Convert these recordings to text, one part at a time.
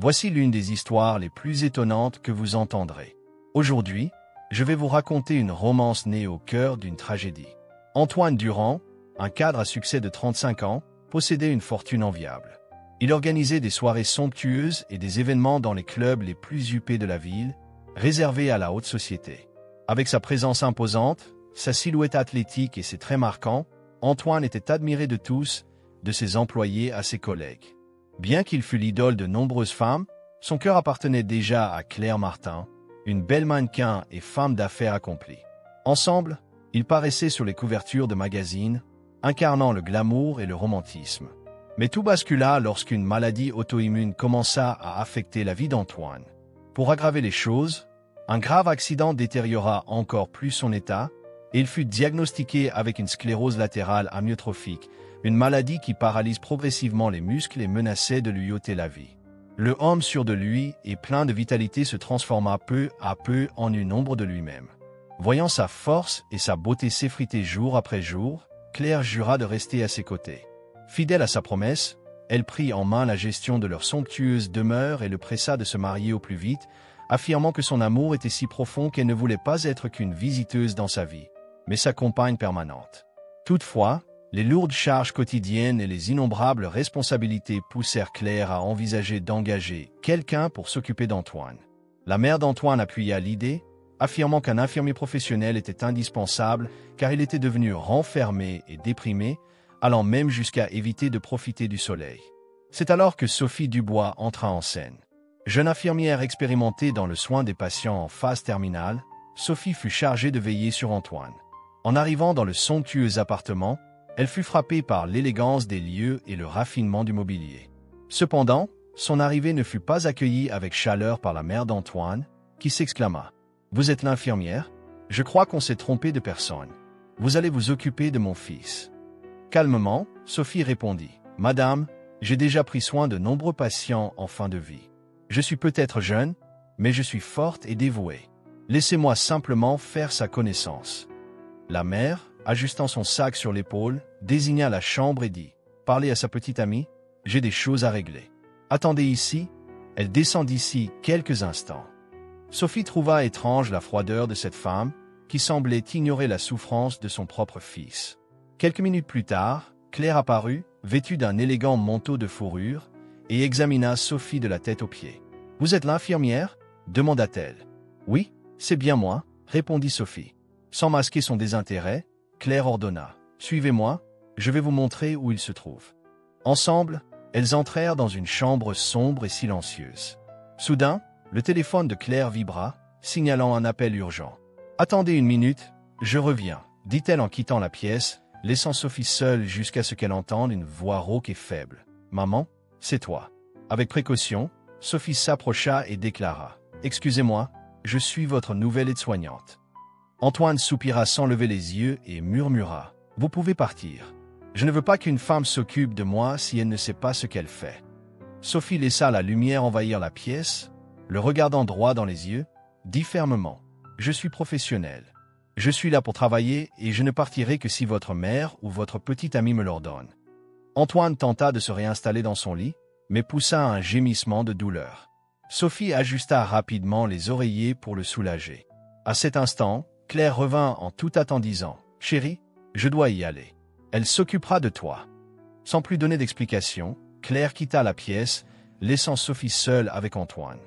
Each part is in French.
Voici l'une des histoires les plus étonnantes que vous entendrez. Aujourd'hui, je vais vous raconter une romance née au cœur d'une tragédie. Antoine Durand, un cadre à succès de 35 ans, possédait une fortune enviable. Il organisait des soirées somptueuses et des événements dans les clubs les plus huppés de la ville, réservés à la haute société. Avec sa présence imposante, sa silhouette athlétique et ses traits marquants, Antoine était admiré de tous, de ses employés à ses collègues. Bien qu'il fût l'idole de nombreuses femmes, son cœur appartenait déjà à Claire Martin, une belle mannequin et femme d'affaires accomplie. Ensemble, ils paraissaient sur les couvertures de magazines, incarnant le glamour et le romantisme. Mais tout bascula lorsqu'une maladie auto-immune commença à affecter la vie d'Antoine. Pour aggraver les choses, un grave accident détériora encore plus son état, et il fut diagnostiqué avec une sclérose latérale amyotrophique, une maladie qui paralyse progressivement les muscles et menaçait de lui ôter la vie. Le homme sûr de lui et plein de vitalité se transforma peu à peu en une ombre de lui-même. Voyant sa force et sa beauté s'effriter jour après jour, Claire jura de rester à ses côtés. Fidèle à sa promesse, elle prit en main la gestion de leur somptueuse demeure et le pressa de se marier au plus vite, affirmant que son amour était si profond qu'elle ne voulait pas être qu'une visiteuse dans sa vie, mais sa compagne permanente. Toutefois, les lourdes charges quotidiennes et les innombrables responsabilités poussèrent Claire à envisager d'engager quelqu'un pour s'occuper d'Antoine. La mère d'Antoine appuya l'idée, affirmant qu'un infirmier professionnel était indispensable car il était devenu renfermé et déprimé, allant même jusqu'à éviter de profiter du soleil. C'est alors que Sophie Dubois entra en scène. Jeune infirmière expérimentée dans le soin des patients en phase terminale, Sophie fut chargée de veiller sur Antoine. En arrivant dans le somptueux appartement, elle fut frappée par l'élégance des lieux et le raffinement du mobilier. Cependant, son arrivée ne fut pas accueillie avec chaleur par la mère d'Antoine, qui s'exclama « Vous êtes l'infirmière? Je crois qu'on s'est trompé de personne. Vous allez vous occuper de mon fils. » Calmement, Sophie répondit « Madame, j'ai déjà pris soin de nombreux patients en fin de vie. Je suis peut-être jeune, mais je suis forte et dévouée. Laissez-moi simplement faire sa connaissance. » La mère, ajustant son sac sur l'épaule, désigna la chambre et dit « Parlez à sa petite amie, j'ai des choses à régler. Attendez ici. » Elle descendit ici quelques instants. Sophie trouva étrange la froideur de cette femme, qui semblait ignorer la souffrance de son propre fils. Quelques minutes plus tard, Claire apparut, vêtue d'un élégant manteau de fourrure, et examina Sophie de la tête aux pieds. « Vous êtes l'infirmière » demanda-t-elle. « Oui, c'est bien moi » répondit Sophie. Sans masquer son désintérêt, Claire ordonna « Suivez-moi, je vais vous montrer où il se trouve. » Ensemble, elles entrèrent dans une chambre sombre et silencieuse. Soudain, le téléphone de Claire vibra, signalant un appel urgent. « Attendez une minute, je reviens » dit-elle en quittant la pièce, laissant Sophie seule jusqu'à ce qu'elle entende une voix rauque et faible. « Maman, c'est toi. » Avec précaution, Sophie s'approcha et déclara « Excusez-moi, je suis votre nouvelle aide-soignante. » Antoine soupira sans lever les yeux et murmura « Vous pouvez partir. Je ne veux pas qu'une femme s'occupe de moi si elle ne sait pas ce qu'elle fait. » Sophie laissa la lumière envahir la pièce, le regardant droit dans les yeux, dit fermement « Je suis professionnelle. Je suis là pour travailler et je ne partirai que si votre mère ou votre petite amie me l'ordonne. » Antoine tenta de se réinstaller dans son lit, mais poussa un gémissement de douleur. Sophie ajusta rapidement les oreillers pour le soulager. À cet instant, Claire revint en tout hâte disant « Chérie, je dois y aller. Elle s'occupera de toi. » Sans plus donner d'explication, Claire quitta la pièce, laissant Sophie seule avec Antoine.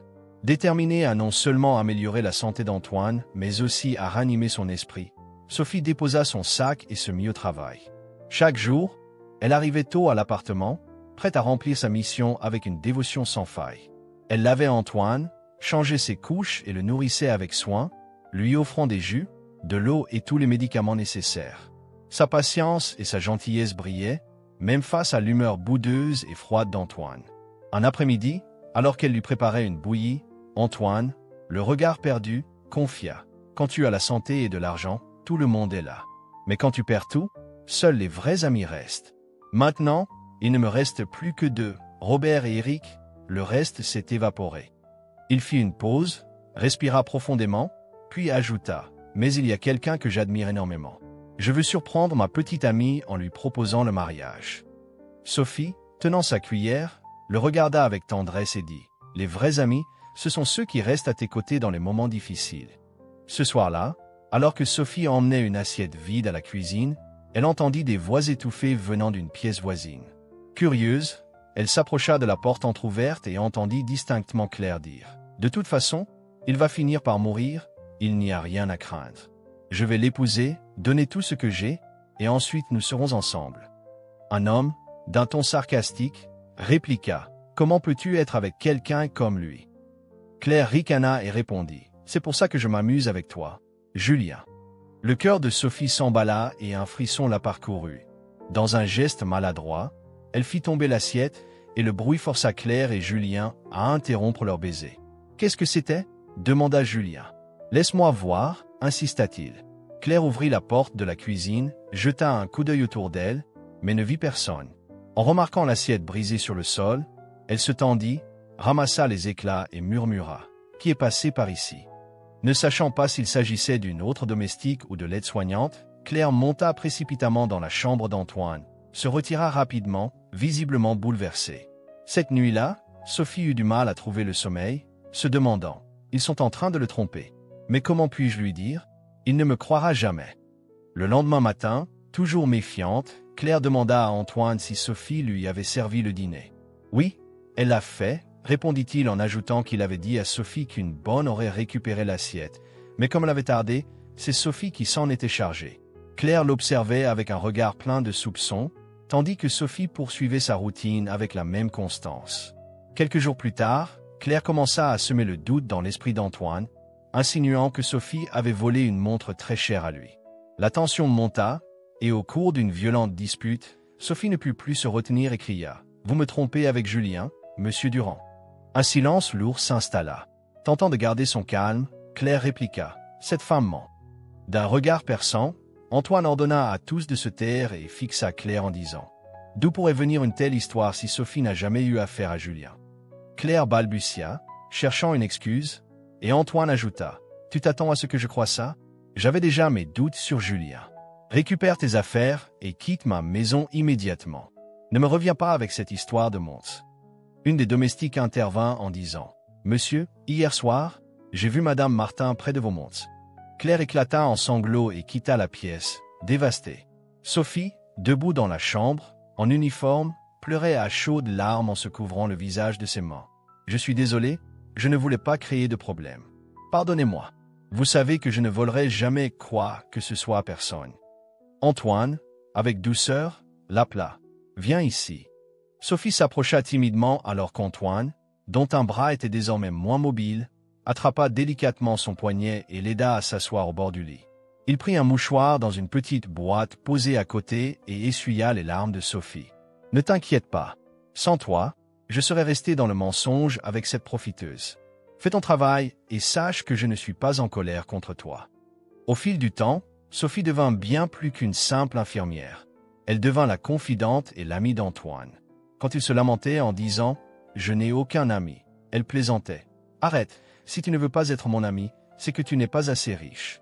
Déterminée à non seulement améliorer la santé d'Antoine, mais aussi à ranimer son esprit, Sophie déposa son sac et se mit au travail. Chaque jour, elle arrivait tôt à l'appartement, prête à remplir sa mission avec une dévotion sans faille. Elle lavait Antoine, changeait ses couches et le nourrissait avec soin, lui offrant des jus, de l'eau et tous les médicaments nécessaires. Sa patience et sa gentillesse brillaient, même face à l'humeur boudeuse et froide d'Antoine. Un après-midi, alors qu'elle lui préparait une bouillie, Antoine, le regard perdu, confia « Quand tu as la santé et de l'argent, tout le monde est là. Mais quand tu perds tout, seuls les vrais amis restent. Maintenant, il ne me reste plus que deux, Robert et Eric, le reste s'est évaporé. » Il fit une pause, respira profondément, puis ajouta « Mais il y a quelqu'un que j'admire énormément. Je veux surprendre ma petite amie en lui proposant le mariage. » Sophie, tenant sa cuillère, le regarda avec tendresse et dit Les vrais amis, ce sont ceux qui restent à tes côtés dans les moments difficiles. Ce soir-là, alors que Sophie emmenait une assiette vide à la cuisine, elle entendit des voix étouffées venant d'une pièce voisine. Curieuse, elle s'approcha de la porte entr'ouverte et entendit distinctement Claire dire « De toute façon, il va finir par mourir, il n'y a rien à craindre. Je vais l'épouser, donner tout ce que j'ai, et ensuite nous serons ensemble. » Un homme, d'un ton sarcastique, répliqua « Comment peux-tu être avec quelqu'un comme lui ?» Claire ricana et répondit « C'est pour ça que je m'amuse avec toi, Julien. » Le cœur de Sophie s'emballa et un frisson la parcourut. Dans un geste maladroit, elle fit tomber l'assiette et le bruit força Claire et Julien à interrompre leur baiser. « Qu'est-ce que c'était » demanda Julien. « Laisse-moi voir » insista-t-il. Claire ouvrit la porte de la cuisine, jeta un coup d'œil autour d'elle, mais ne vit personne. En remarquant l'assiette brisée sur le sol, elle se tendit, ramassa les éclats et murmura « Qui est passé par ici ?» Ne sachant pas s'il s'agissait d'une autre domestique ou de l'aide-soignante, Claire monta précipitamment dans la chambre d'Antoine, se retira rapidement, visiblement bouleversée. Cette nuit-là, Sophie eut du mal à trouver le sommeil, se demandant « Ils sont en train de le tromper. Mais comment puis-je lui dire? Il ne me croira jamais. » Le lendemain matin, toujours méfiante, Claire demanda à Antoine si Sophie lui avait servi le dîner. « Oui, elle l'a fait, » répondit-il en ajoutant qu'il avait dit à Sophie qu'une bonne aurait récupéré l'assiette. Mais comme elle avait tardé, c'est Sophie qui s'en était chargée. Claire l'observait avec un regard plein de soupçons, tandis que Sophie poursuivait sa routine avec la même constance. Quelques jours plus tard, Claire commença à semer le doute dans l'esprit d'Antoine, insinuant que Sophie avait volé une montre très chère à lui. La tension monta, et au cours d'une violente dispute, Sophie ne put plus se retenir et cria « Vous me trompez avec Julien, Monsieur Durand ?» Un silence lourd s'installa. Tentant de garder son calme, Claire répliqua « Cette femme ment. » D'un regard perçant, Antoine ordonna à tous de se taire et fixa Claire en disant « D'où pourrait venir une telle histoire si Sophie n'a jamais eu affaire à Julien ?» Claire balbutia, cherchant une excuse, et Antoine ajouta « Tu t'attends à ce que je croie ça? J'avais déjà mes doutes sur Julien. Récupère tes affaires et quitte ma maison immédiatement. Ne me reviens pas avec cette histoire de monstre. » Une des domestiques intervint en disant « Monsieur, hier soir, j'ai vu Madame Martin près de vos montres. » Claire éclata en sanglots et quitta la pièce, dévastée. Sophie, debout dans la chambre, en uniforme, pleurait à chaudes larmes en se couvrant le visage de ses mains. « Je suis désolé, je ne voulais pas créer de problème. Pardonnez-moi. Vous savez que je ne volerai jamais quoi que ce soit à personne. » Antoine, avec douceur, l'appela. « Viens ici. » Sophie s'approcha timidement alors qu'Antoine, dont un bras était désormais moins mobile, attrapa délicatement son poignet et l'aida à s'asseoir au bord du lit. Il prit un mouchoir dans une petite boîte posée à côté et essuya les larmes de Sophie. « Ne t'inquiète pas. Sans toi, je serais resté dans le mensonge avec cette profiteuse. Fais ton travail et sache que je ne suis pas en colère contre toi. » Au fil du temps, Sophie devint bien plus qu'une simple infirmière. Elle devint la confidente et l'amie d'Antoine. Quand il se lamentait en disant « Je n'ai aucun ami », elle plaisantait. « Arrête, si tu ne veux pas être mon ami, c'est que tu n'es pas assez riche. »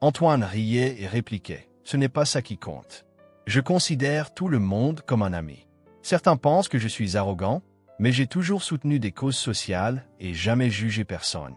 Antoine riait et répliquait « Ce n'est pas ça qui compte. Je considère tout le monde comme un ami. Certains pensent que je suis arrogant, mais j'ai toujours soutenu des causes sociales et jamais jugé personne. »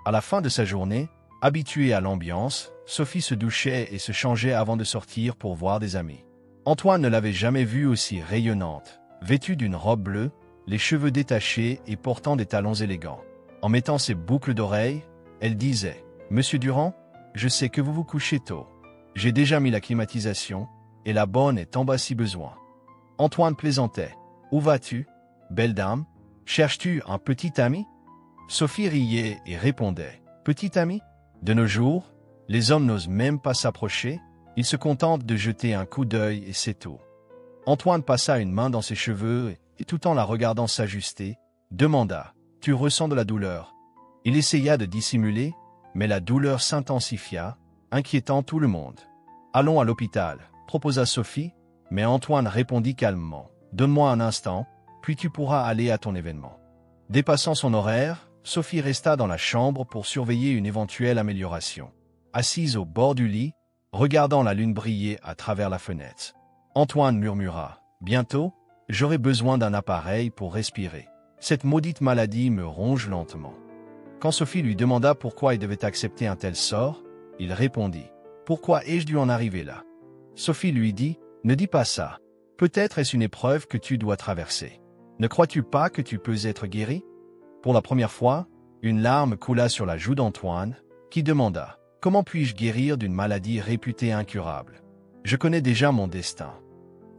À la fin de sa journée, habituée à l'ambiance, Sophie se douchait et se changeait avant de sortir pour voir des amis. Antoine ne l'avait jamais vue aussi rayonnante, vêtue d'une robe bleue, les cheveux détachés et portant des talons élégants. En mettant ses boucles d'oreilles, elle disait « Monsieur Durand, je sais que vous vous couchez tôt. J'ai déjà mis la climatisation, et la bonne est en bas si besoin. » Antoine plaisantait. « Où vas-tu, belle dame? Cherches-tu un petit ami ?» Sophie riait et répondait « Petit ami? De nos jours, les hommes n'osent même pas s'approcher, ils se contentent de jeter un coup d'œil et c'est tout. » Antoine passa une main dans ses cheveux et tout en la regardant s'ajuster, demanda « Tu ressens de la douleur ?» Il essaya de dissimuler, mais la douleur s'intensifia, inquiétant tout le monde. « Allons à l'hôpital » proposa Sophie, mais Antoine répondit calmement « Donne-moi un instant, puis tu pourras aller à ton événement. » Dépassant son horaire, Sophie resta dans la chambre pour surveiller une éventuelle amélioration. Assise au bord du lit, regardant la lune briller à travers la fenêtre. Antoine murmura « Bientôt, j'aurai besoin d'un appareil pour respirer. Cette maudite maladie me ronge lentement. Quand Sophie lui demanda pourquoi il devait accepter un tel sort, il répondit « Pourquoi ai-je dû en arriver là ?» Sophie lui dit « Ne dis pas ça. Peut-être est-ce une épreuve que tu dois traverser. Ne crois-tu pas que tu peux être guéri ?» Pour la première fois, une larme coula sur la joue d'Antoine, qui demanda « Comment puis-je guérir d'une maladie réputée incurable? Je connais déjà mon destin. »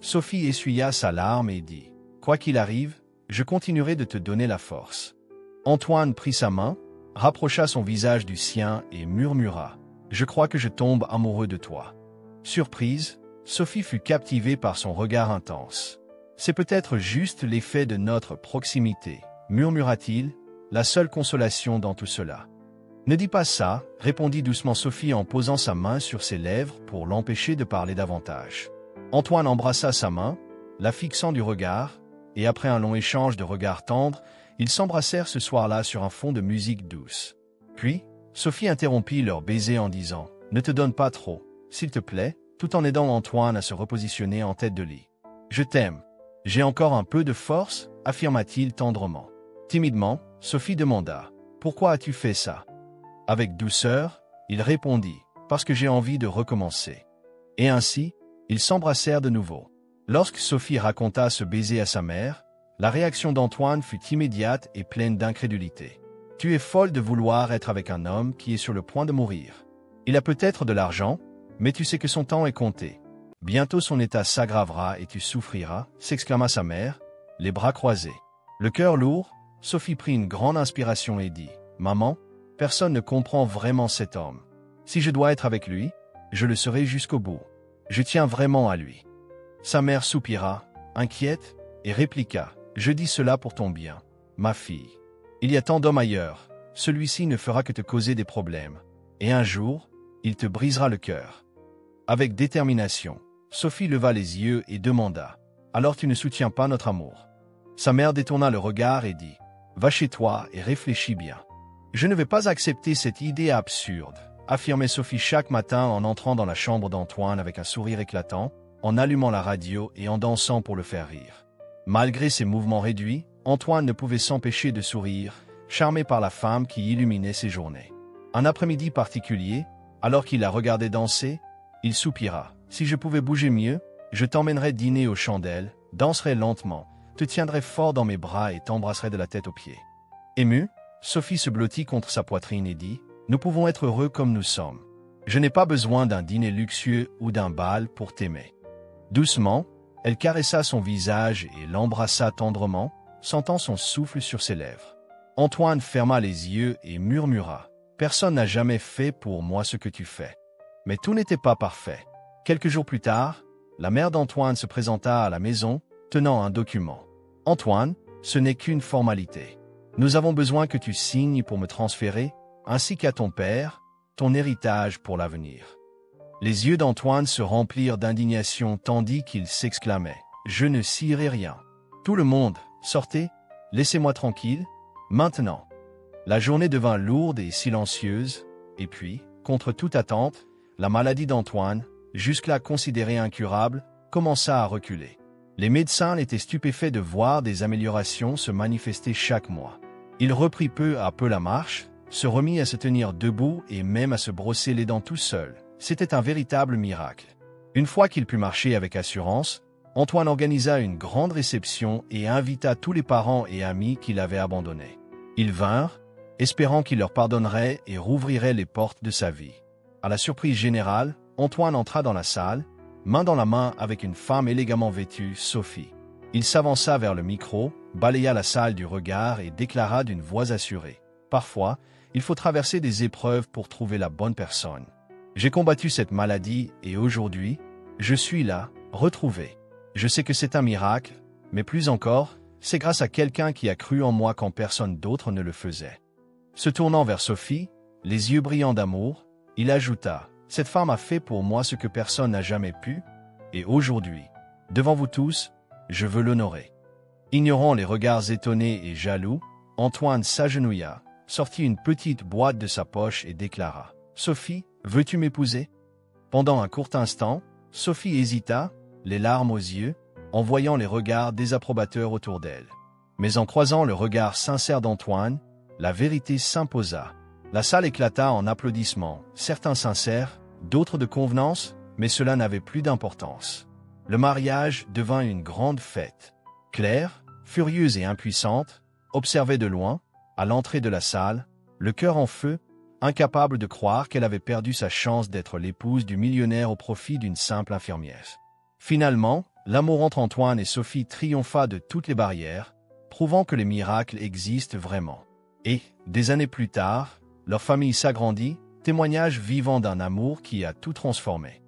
Sophie essuya sa larme et dit « Quoi qu'il arrive, je continuerai de te donner la force. » Antoine prit sa main, rapprocha son visage du sien et murmura « Je crois que je tombe amoureux de toi. » Surprise, Sophie fut captivée par son regard intense. « C'est peut-être juste l'effet de notre proximité, » murmura-t-il, la seule consolation dans tout cela. « Ne dis pas ça, » répondit doucement Sophie en posant sa main sur ses lèvres pour l'empêcher de parler davantage. Antoine embrassa sa main, la fixant du regard, et après un long échange de regards tendres, ils s'embrassèrent ce soir-là sur un fond de musique douce. Puis, Sophie interrompit leur baiser en disant « Ne te donne pas trop, s'il te plaît », tout en aidant Antoine à se repositionner en tête de lit. « Je t'aime. J'ai encore un peu de force » affirma-t-il tendrement. Timidement, Sophie demanda « Pourquoi as-tu fait ça ?» Avec douceur, il répondit « Parce que j'ai envie de recommencer. » Et ainsi, ils s'embrassèrent de nouveau. Lorsque Sophie raconta ce baiser à sa mère, la réaction d'Antoine fut immédiate et pleine d'incrédulité. « Tu es folle de vouloir être avec un homme qui est sur le point de mourir. Il a peut-être de l'argent, mais tu sais que son temps est compté. Bientôt son état s'aggravera et tu souffriras, » s'exclama sa mère, les bras croisés. Le cœur lourd, Sophie prit une grande inspiration et dit « Maman, personne ne comprend vraiment cet homme. Si je dois être avec lui, je le serai jusqu'au bout. Je tiens vraiment à lui. » Sa mère soupira, inquiète, et répliqua « Je dis cela pour ton bien, ma fille. Il y a tant d'hommes ailleurs, celui-ci ne fera que te causer des problèmes. Et un jour, il te brisera le cœur. » Avec détermination, Sophie leva les yeux et demanda « Alors tu ne soutiens pas notre amour ?» Sa mère détourna le regard et dit « Va chez toi et réfléchis bien. » « Je ne vais pas accepter cette idée absurde, » affirmait Sophie chaque matin en entrant dans la chambre d'Antoine avec un sourire éclatant, en allumant la radio et en dansant pour le faire rire. Malgré ses mouvements réduits, Antoine ne pouvait s'empêcher de sourire, charmé par la femme qui illuminait ses journées. Un après-midi particulier, alors qu'il la regardait danser, il soupira. « Si je pouvais bouger mieux, je t'emmènerais dîner aux chandelles, danserais lentement, te tiendrais fort dans mes bras et t'embrasserais de la tête aux pieds. » Émue, Sophie se blottit contre sa poitrine et dit « Nous pouvons être heureux comme nous sommes. Je n'ai pas besoin d'un dîner luxueux ou d'un bal pour t'aimer. » Doucement, elle caressa son visage et l'embrassa tendrement, sentant son souffle sur ses lèvres. Antoine ferma les yeux et murmura « Personne n'a jamais fait pour moi ce que tu fais. » Mais tout n'était pas parfait. Quelques jours plus tard, la mère d'Antoine se présenta à la maison, tenant un document. « Antoine, ce n'est qu'une formalité. Nous avons besoin que tu signes pour me transférer, ainsi qu'à ton père, ton héritage pour l'avenir. » Les yeux d'Antoine se remplirent d'indignation tandis qu'il s'exclamait « Je ne signerai rien. Tout le monde, sortez, laissez-moi tranquille, maintenant. » La journée devint lourde et silencieuse, et puis, contre toute attente, la maladie d'Antoine, jusque-là considérée incurable, commença à reculer. Les médecins étaient stupéfaits de voir des améliorations se manifester chaque mois. Il reprit peu à peu la marche, se remit à se tenir debout et même à se brosser les dents tout seul. C'était un véritable miracle. Une fois qu'il put marcher avec assurance, Antoine organisa une grande réception et invita tous les parents et amis qu'il avait abandonnés. Ils vinrent, espérant qu'il leur pardonnerait et rouvrirait les portes de sa vie. À la surprise générale, Antoine entra dans la salle, main dans la main avec une femme élégamment vêtue, Sophie. Il s'avança vers le micro, balaya la salle du regard et déclara d'une voix assurée. « Parfois, il faut traverser des épreuves pour trouver la bonne personne. J'ai combattu cette maladie et aujourd'hui, je suis là, retrouvé. Je sais que c'est un miracle, mais plus encore, c'est grâce à quelqu'un qui a cru en moi quand personne d'autre ne le faisait. » Se tournant vers Sophie, les yeux brillants d'amour, il ajouta « Cette femme a fait pour moi ce que personne n'a jamais pu, et aujourd'hui, devant vous tous, je veux l'honorer. » Ignorant les regards étonnés et jaloux, Antoine s'agenouilla, sortit une petite boîte de sa poche et déclara « Sophie, veux-tu m'épouser ?» Pendant un court instant, Sophie hésita, les larmes aux yeux, en voyant les regards désapprobateurs autour d'elle. Mais en croisant le regard sincère d'Antoine, la vérité s'imposa. La salle éclata en applaudissements, certains sincères, d'autres de convenance, mais cela n'avait plus d'importance. Le mariage devint une grande fête. Claire, furieuse et impuissante, observait de loin, à l'entrée de la salle, le cœur en feu, incapable de croire qu'elle avait perdu sa chance d'être l'épouse du millionnaire au profit d'une simple infirmière. Finalement, l'amour entre Antoine et Sophie triompha de toutes les barrières, prouvant que les miracles existent vraiment. Et, des années plus tard, leur famille s'agrandit, témoignage vivant d'un amour qui a tout transformé.